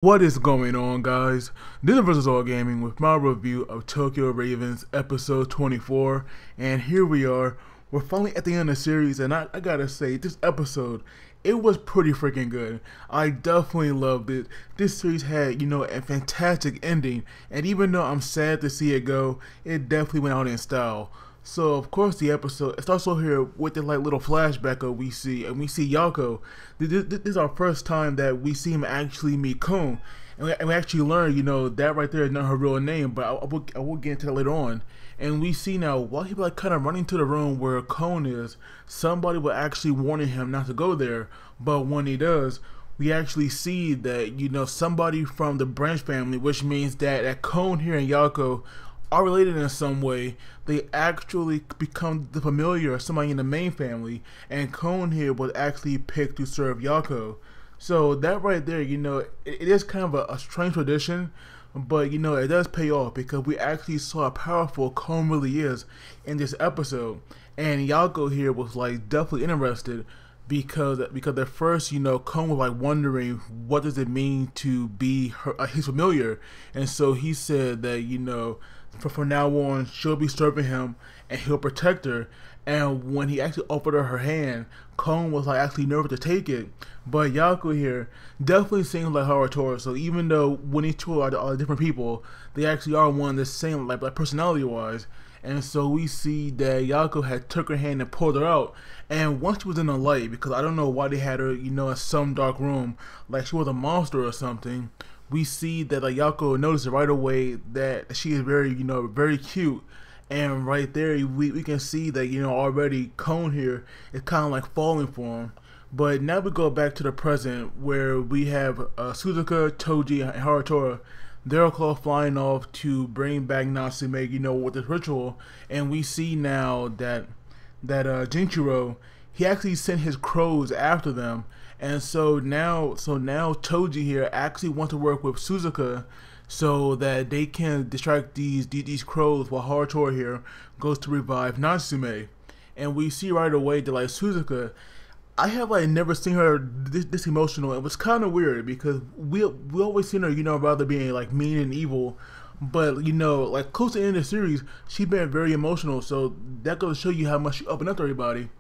What is going on, guys? This is Versus All Gaming with my review of Tokyo Ravens episode 24, and here we are. We're finally at the end of the series, and I gotta say, this episode, it was pretty freaking good. I definitely loved it. This series had, a fantastic ending, and even though I'm sad to see it go, it definitely went out in style. So of course the episode it starts off here with the little flashback of we see Yakou. This is our first time that we see him actually meet Kon, and we actually learn that right there is not her real name, but I will get into that later on. And we see now while he kind of running to the room where Kon is, somebody will actually warning him not to go there, but when he does, we actually see that somebody from the Branch family, which means that Kon here and Yakou are related in some way. They actually become the familiar of somebody in the main family, and Kon here was actually picked to serve Yakou. So that right there, it is kind of a strange tradition, but it does pay off because we actually saw how powerful Kon really is in this episode, and Yakou here was definitely interested because at first Kon was wondering what does it mean to be his familiar, and so he said that from now on she'll be serving him and he'll protect her. And when he actually offered her hand, Kon was actually nervous to take it, but Yakou here definitely seems like Harutora. So even though when these two are different people, they actually are one the same like personality wise. And so we see that Yakou had took her hand and pulled her out, and once she was in the light, because I don't know why they had her in some dark room like she was a monster or something, we see that Yakou notices right away that she is very very cute. And right there we can see that already Kon here is kind of falling for him. But now we go back to the present where we have Suzuka, Toji, and Harutora. They're all flying off to bring back Natsume, with this ritual. And we see now that Jinchuro, he actually sent his crows after them. And so now Toji here actually wants to work with Suzuka so that they can distract these crows while Harutora here goes to revive Natsume. And we see right away that Suzuka, I have never seen her this emotional. It was kind of weird because we always seen her rather being mean and evil, but close to the end of the series she's been very emotional. So that goes to show you how much she opened up to everybody.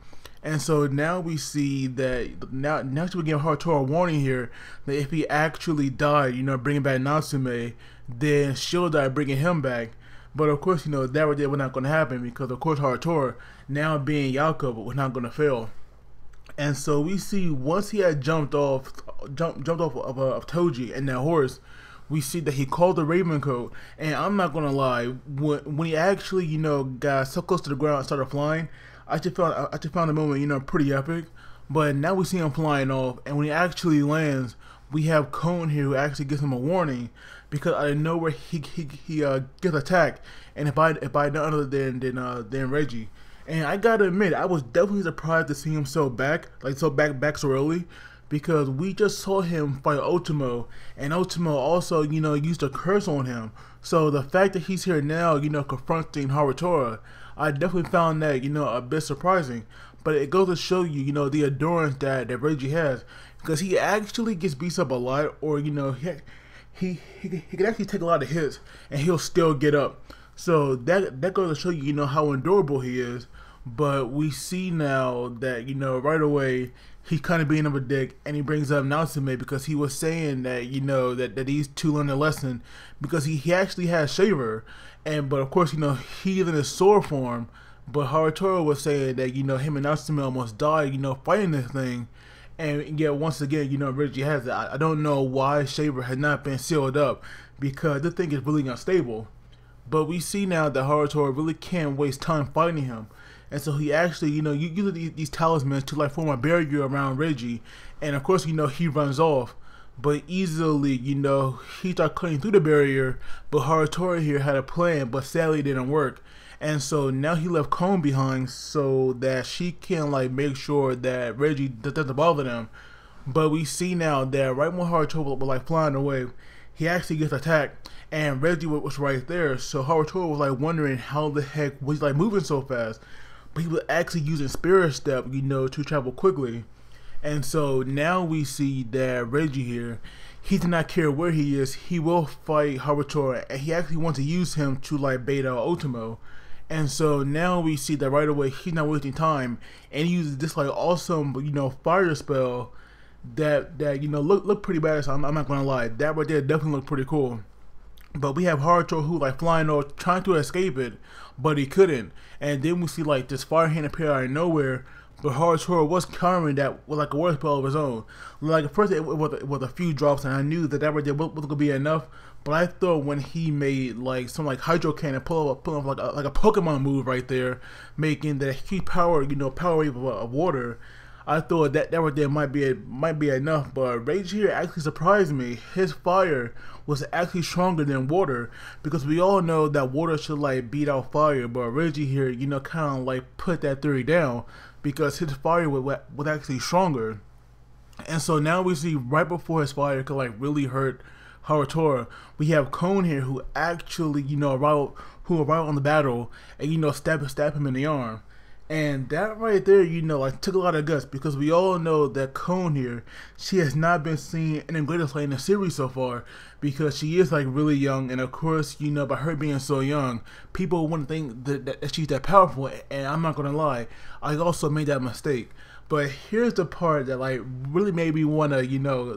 And so now we see that now she will give Harutora a warning here that if he actually died, bringing back Natsume, then she'll die bringing him back. But of course, that right there was not going to happen because of course Harutora, now being Yakou, was not going to fail. And so we see once he had jumped off of Toji and that horse, we see that he called the Raven Coat. And I'm not gonna lie, when he actually got so close to the ground and started flying, I just found the moment pretty epic. But now we see him flying off, and when he actually lands, we have Kon here who actually gives him a warning because out of nowhere he gets attacked, and if I none other than Reggie. And I gotta admit, I was definitely surprised to see him so back so early, because we just saw him fight Ultimo, and Ultimo also used a curse on him. So the fact that he's here now confronting Harutora, I definitely found that a bit surprising. But it goes to show you the endurance that Reggie has, because he actually gets beat up a lot, or he can actually take a lot of hits and he'll still get up. So that goes to show you how endurable he is. But we see now that right away he's kind of being of a dick, and he brings up Natsume because he was saying that that these two learned a lesson because he actually has Shaver, but of course he's in his sword form. But Harutora was saying that him and Natsume almost died fighting this thing, and yet once again Reggie has it. I don't know why Shaver has not been sealed up because this thing is really unstable. But we see now that Harutora really can't waste time fighting him. And so he actually, uses these talismans to form a barrier around Reggie. And of course, he runs off. But easily, he started cutting through the barrier. But Harutora here had a plan, but sadly it didn't work. And so now he left Kon behind so that she can make sure that Reggie doesn't bother them. But we see now that right when Harutora was flying away, he actually gets attacked, and Reggie was right there. So Harutora was wondering how the heck was he moving so fast. But he was actually using Spirit Step, to travel quickly. And so now we see that Reggie here, he did not care where he is. He will fight Harutora, and he actually wants to use him to like bait out Ultimo. And so now we see that right away he's not wasting time, and he uses this like awesome, fire spell that look pretty badass. I'm not gonna lie, that right there definitely looked pretty cool. But we have Harutora who like flying off, trying to escape it, but he couldn't. And then we see like this fire hand appear out of nowhere. But Harutora was countering that with like a word spell of his own. Like at first it was a few drops, and I knew that right there wasn't gonna be enough. But I thought when he made like some like hydro cannon, pull off like a Pokemon move right there, making the heat power, power wave of water. I thought that right there might be enough. But Rage here actually surprised me. His fire was actually stronger than water, because we all know that water should like beat out fire. But Reggie here, kind of like put that theory down, because his fire was actually stronger. And so now we see right before his fire could like really hurt Harutora, we have Cone here who actually arrived on the battle and stab him in the arm. And that right there, like took a lot of guts, because we all know that Cone here, she has not been seen in the greatest light in the series so far, because she is like really young, and of course, by her being so young, people wouldn't think that she's that powerful. And I'm not gonna lie, I also made that mistake. But here's the part that like really made me wanna,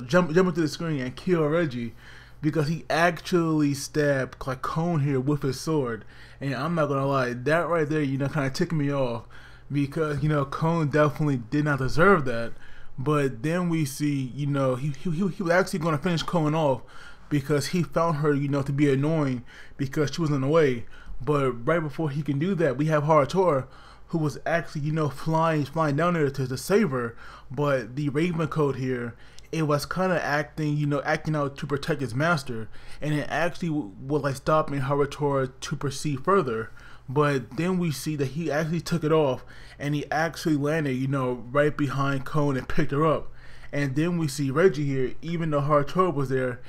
jump into the screen and kill Reggie, because he actually stabbed like Cone here with his sword. And I'm not gonna lie, that right there, kind of ticked me off, because Cone definitely did not deserve that. But then we see, he was actually gonna finish Cone off, because he found her, to be annoying because she was in the way. But right before he can do that, we have Harutora, who was actually, flying down there to save her. But the Raven Code here, it was kind of acting out to protect his master, and it actually was like stopping Harutora to proceed further. But then we see that he actually took it off, and he actually landed, right behind Cone and picked her up. And then we see Reggie here, even though Harutora was there,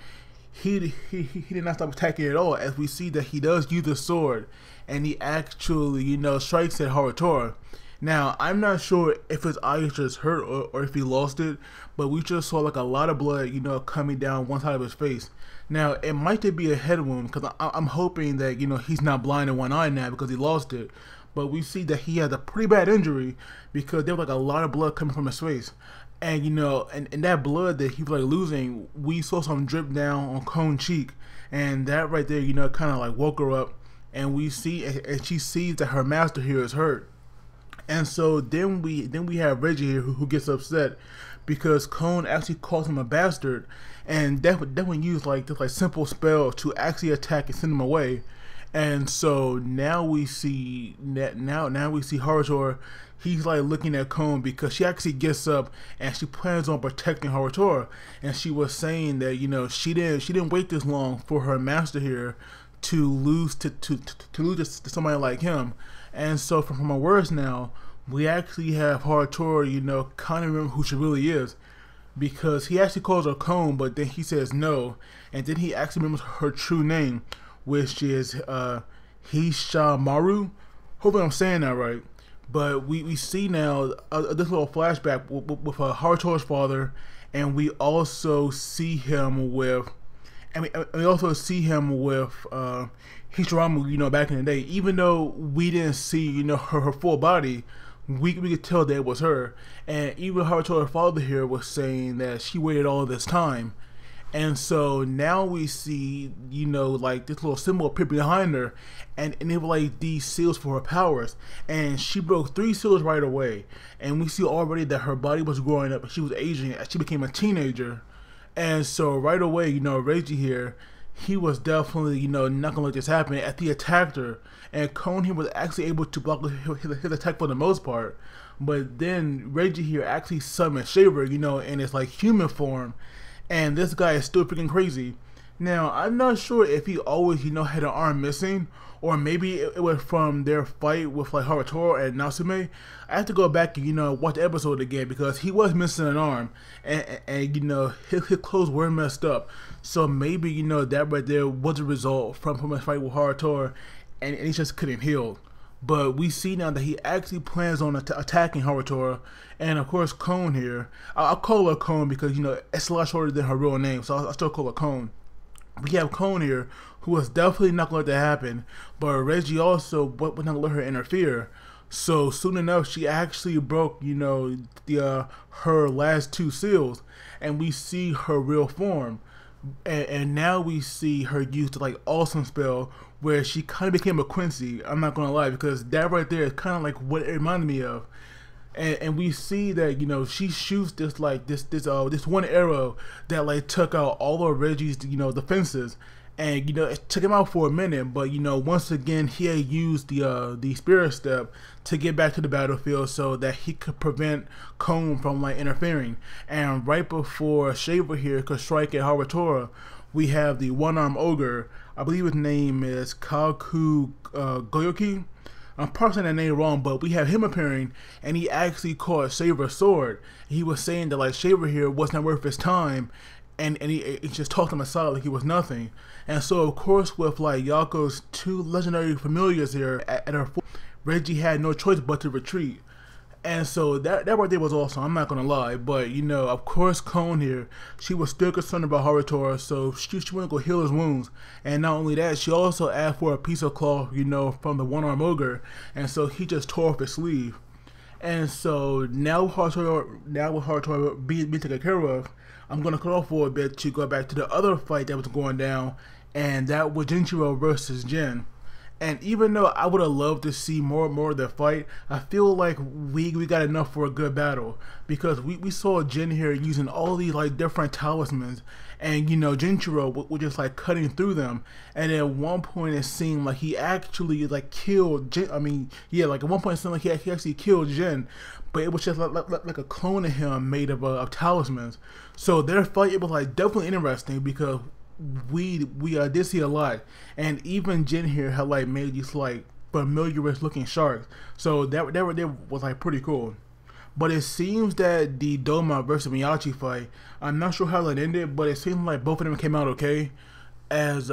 he did not stop attacking at all, as we see that he does use the sword, and he actually, strikes at Harutora. Now, I'm not sure if his eyes just hurt or if he lost it, but we just saw like a lot of blood, coming down one side of his face. Now, it might just be a head wound, because I'm hoping that, he's not blind in one eye now because he lost it. But we see that he has a pretty bad injury, because there was like a lot of blood coming from his face. And, and that blood that he was like losing, we saw some drip down on Cone's cheek. And that right there, kind of like woke her up. And we see, and she sees that her master here is hurt. And so then we have Reggie here who gets upset, because Cone actually calls him a bastard, and that would use like this like simple spell to actually attack and send him away. And so now we see now we see Harutora. He's like looking at Cone, because she actually gets up and she plans on protecting Harutora. And she was saying that she didn't wait this long for her master here to lose to somebody like him. And so from her words now, we actually have Harutora, kind of remember who she really is, because he actually calls her Cone, but then he says no, and then he actually remembers her true name, which is Hishamaru. Hopefully I'm saying that right. But we see now this little flashback with Harutora's father, and we also see him with, Hishiramu, back in the day. Even though we didn't see, her full body, we could tell that it was her. And even Harutora's father here was saying that she waited all this time. And so now we see, like this little symbol appear behind her, and it was like these seals for her powers. And she broke 3 seals right away. And we see already that her body was growing up, and she was aging as she became a teenager. And so right away, Reggie here, he was definitely, not gonna let this happen, as he attacked her. And Cone here was actually able to block his attack for the most part. But then Reggie here actually summoned Shaver, in his like human form. And this guy is still freaking crazy. Now, I'm not sure if he always, had an arm missing, or maybe it was from their fight with like Harutora and Natsume. I have to go back and watch the episode again, because he was missing an arm, and his clothes were messed up. So maybe that right there was a result from his fight with Harutora, and he just couldn't heal. But we see now that he actually plans on attacking Harutora, and of course Cone here. I'll call her Cone because it's a lot shorter than her real name, so I'll still call her Cone. We have Cone here, who was definitely not going to let that happen, but Reggie also would not let her interfere. So soon enough, she actually broke, her last 2 seals, and we see her real form. And now we see her use the awesome spell where she kind of became a Quincy. I'm not gonna lie, because that right there is kind of like what it reminded me of. And we see that she shoots this this one arrow that took out all of Reggie's defenses, and it took him out for a minute, but once again he had used the spirit step to get back to the battlefield so that he could prevent Cone from interfering. And right before Shaver here could strike at Harutora, we have the one-armed ogre. I believe his name is Kaku Goyoki. I'm probably saying that name wrong, but we have him appearing, and he actually caught Shaver's sword. He was saying that Shaver here was not worth his time, and he just talked him aside like he was nothing. And so of course with Yakou's 2 legendary familiars here at her fort, Reggie had no choice but to retreat. And so that right there was awesome, I'm not gonna lie. But of course Cone here, she was still concerned about Harutora, so she went to go heal his wounds. And not only that, she also asked for a piece of cloth, from the one-armed ogre, and so he just tore off his sleeve. And so now with Harutora being taken care of, I'm gonna cut off for a bit to go back to the other fight that was going down, and that was Jinchiro versus Jin. And even though I would have loved to see more of their fight, I feel like we got enough for a good battle, because we saw Jin here using all these different talismans, and Jinchiro was just cutting through them. And at one point it seemed like he actually killed Jin. I mean, yeah, at one point it seemed like he actually killed Jin, but it was just like a clone of him made of talismans. So their fight, it was definitely interesting, because we did see a lot, and even Jin here had made these familiar looking sharks. So that was pretty cool. But it seems that the Doma versus Miyachi fight, I'm not sure how that ended, but it seems like both of them came out okay, as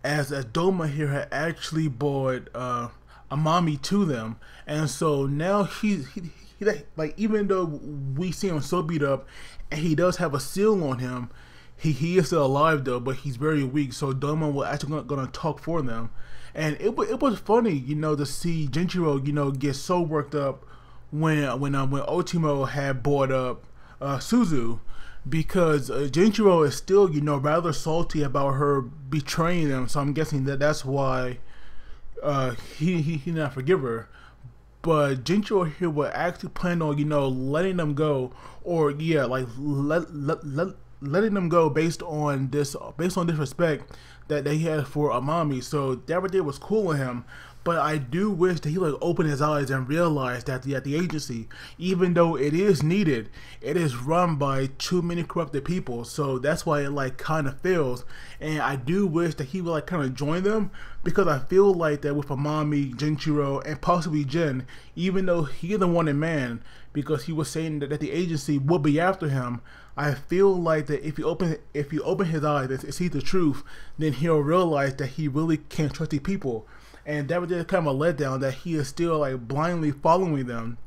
Doma here had actually brought Amami to them. And so now he even though we see him so beat up and he does have a seal on him, he is still alive though, but he's very weak. So Doma was actually gonna talk for them. And it was funny, to see Jinchiro, get so worked up when Otimo had brought up Suzu, because Jinchiro is still, rather salty about her betraying them. So I'm guessing that's why he did not forgive her. But Jinchiro here would actually plan on, letting them go, or yeah, letting them go based on this respect that they had for Amami. So that right there was cool with him. But I do wish that he open his eyes and realize that the agency, even though it is needed, it is run by too many corrupted people. So that's why it kind of fails. And I do wish that he would kind of join them, because I feel like that with Amami, Jinchiro, and possibly Jin, even though he is the wanted man, because he was saying that the agency will be after him, I feel like that if you open his eyes and see the truth, then he'll realize that he really can't trust these people. And that was just kind of a letdown, that he is still blindly following them.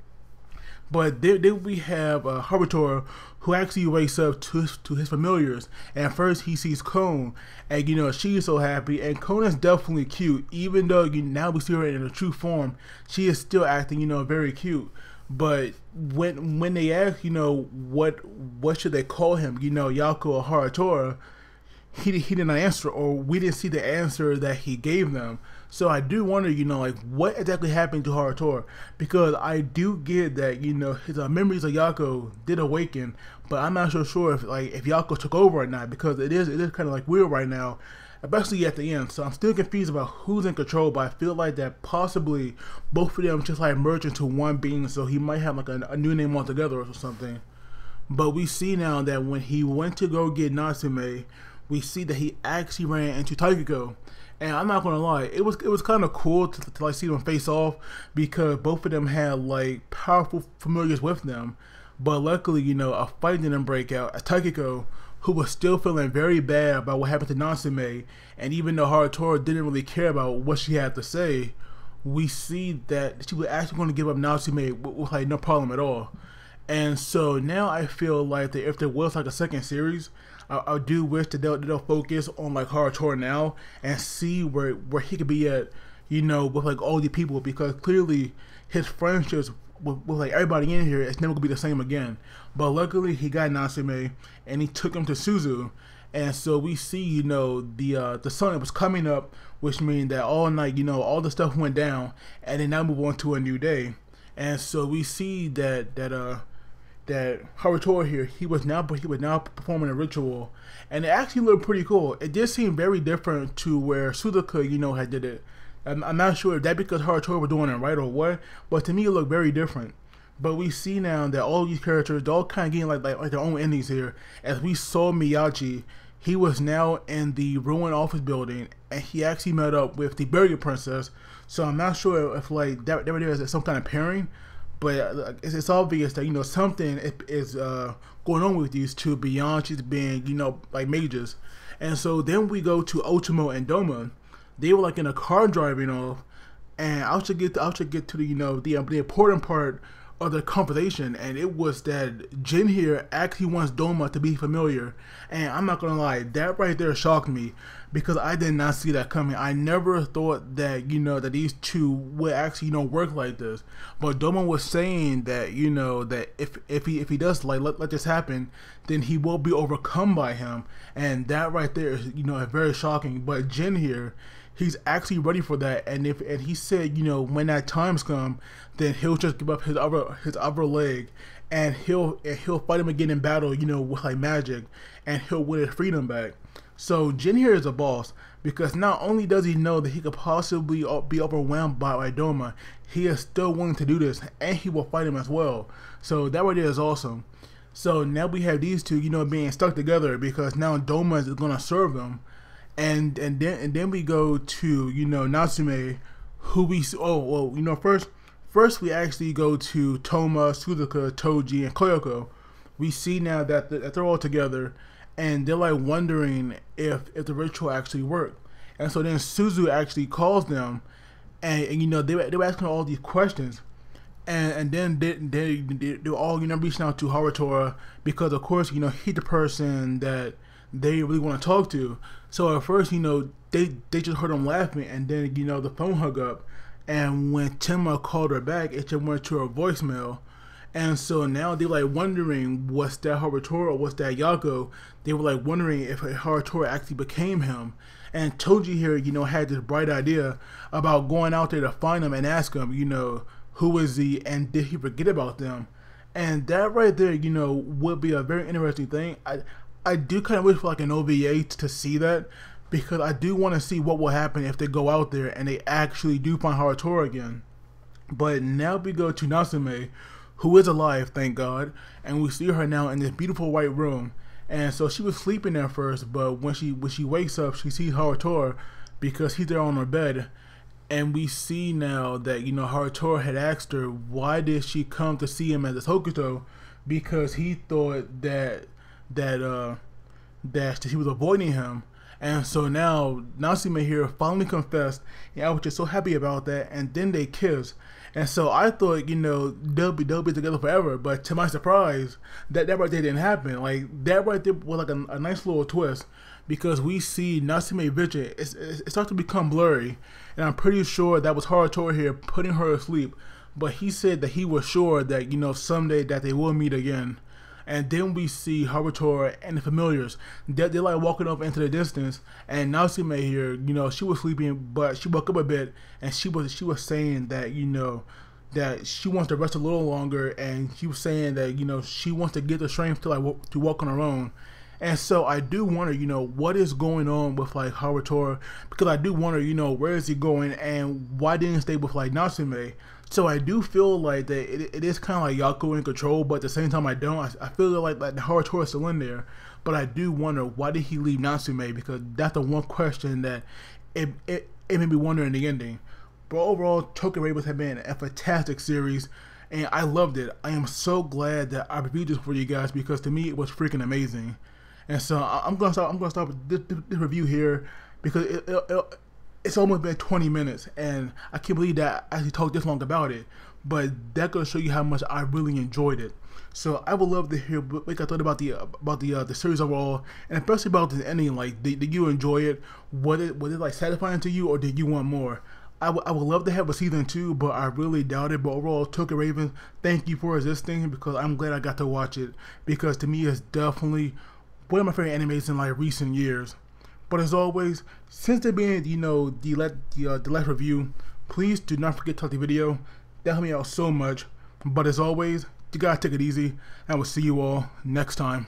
But then we have Harutora, who actually wakes up to his familiars, and first he sees Cone, and she's so happy, and Cone is definitely cute, even though now we see her in her true form, she is still acting very cute. But when they ask what should they call him, Yakou or Harutora, he did not answer, or we didn't see the answer that he gave them. So I do wonder, what exactly happened to Harutora, because I do get that, his memories of Yakou did awaken, but I'm not so sure if Yakou took over or not, because it is kind of weird right now, especially at the end. So I'm still confused about who's in control, but I feel like that possibly both of them just merge into one being, so he might have a new name altogether or something. But we see now that when he went to go get Natsume, we see that he actually ran into Taikiko. And I'm not gonna lie, it was kind of cool to see them face off, because both of them had powerful familiars with them. But luckily, a fight didn't break out. Taikiko, who was still feeling very bad about what happened to Natsume, and even though Harutora didn't really care about what she had to say, we see that she was actually going to give up Natsume with like no problem at all. And so now I feel like that if there was like a second series, I do wish that they'll focus on like Harutora now and see where he could be at, you know, with like all the people, because clearly his friendships with like everybody in here is never gonna be the same again. But luckily he got Natsume and he took him to Suzu, and so we see, you know, the sun was coming up, which means that all night, you know, all the stuff went down, and then now move on to a new day. And so we see that Harutora here, he was now performing a ritual, and it actually looked pretty cool. It did seem very different to where Suzuka, you know, had did it. I'm not sure if that because Harutora was doing it right or what, but to me it looked very different. But we see now that all these characters, they're all kind of getting like their own endings here. As we saw Miyachi, he was now in the ruined office building, and he actually met up with the Burger Princess. So I'm not sure if like that there is some kind of pairing. But it's obvious that, you know, something is going on with these two beyond just being, you know, like mages. And so then we go to Otomo and Doma. They were like in a car driving off, and I should get to the, you know, the important part of the conversation, and it was that Jin here actually wants Doma to be familiar. And I'm not gonna lie, that right there shocked me, because I did not see that coming. I never thought that, you know, that these two would actually, you know, work like this. But Doma was saying that, you know, that if he does like let this happen, then he will be overcome by him, and that right there is, you know, very shocking. But Jin here, he's actually ready for that, and he said, you know, when that time's come, then he'll just give up his other leg, and he'll fight him again in battle, you know, with like magic, and he'll win his freedom back. So Jin here is a boss, because not only does he know that he could possibly be overwhelmed by Doma, he is still willing to do this, and he will fight him as well. So that right there is awesome. So now we have these two, you know, being stuck together, because now Doma is gonna serve them. And then we go to, you know, Natsume, who we you know, first we actually go to Toma, Suzuka, Toji, and Koyoko. We see now that they're all together, and they're like wondering if the ritual actually worked. And so then Suzu actually calls them, and you know, they were asking all these questions, and then they're all, you know, reaching out to Harutora, because of course, you know, he's the person that they really want to talk to. So at first, you know, they just heard him laughing, and then, you know, the phone hung up, and when Tenma called her back, it just went to her voicemail. And so now they're like wondering, was that Harutora or was that Yakou? They were like wondering if Harutora actually became him. And Toji here, you know, had this bright idea about going out there to find him and ask him, you know, who is he, and did he forget about them? And that right there, you know, would be a very interesting thing. I do kind of wish for like an OVA to see that, because I do want to see what will happen if they go out there and they actually do find Harutora again. But now we go to Natsume, who is alive, thank God, and we see her now in this beautiful white room. And so she was sleeping at first, but when she wakes up, she sees Harutora, because he's there on her bed. And we see now that, you know, Harutora had asked her why did she come to see him at this Hokuto, because he thought that she was avoiding him. And so now Natsume here finally confessed, and I was just so happy about that. And then they kiss, and so I thought, you know, they'll be together forever. But to my surprise, that right there didn't happen. Like that right there was like a nice little twist, because we see Natsume vision, it starts to become blurry, and I'm pretty sure that was Harutora here putting her to sleep. But he said that he was sure that, you know, someday that they will meet again. And then we see Harutora and the familiars. They're like walking off into the distance, and Natsume here, you know, she was sleeping, but she woke up a bit, and she was saying that, you know, that she wants to rest a little longer, and she was saying that, you know, she wants to get the strength to like to walk on her own. And so I do wonder, you know, what is going on with like Harutora, because I do wonder, you know, where is he going, and why didn't he stay with like Natsume? So I do feel like that it is kind of like Yakou in control, but at the same time I don't. I feel like the Harutora is still in there, but I do wonder, why did he leave Natsume? Because that's the one question that it made me wonder in the ending. But overall, Tokyo Ravens have been a fantastic series, and I loved it. I am so glad that I reviewed this for you guys, because to me it was freaking amazing. And so I'm gonna stop this review here, because it's almost been 20 minutes, and I can't believe that I actually talked this long about it. But that goes to show you how much I really enjoyed it. So I would love to hear what you thought about the series overall, and especially about the ending. Like, did you enjoy it? Was it like satisfying to you, or did you want more? I would love to have a season 2, but I really doubt it. But overall, Tokyo Ravens, thank you for resisting, because I'm glad I got to watch it, because to me it's definitely one of my favorite animes in like recent years. But as always, since they're being the last review, please do not forget to like the video. That helped me out so much. But as always, you gotta take it easy, and I will see you all next time.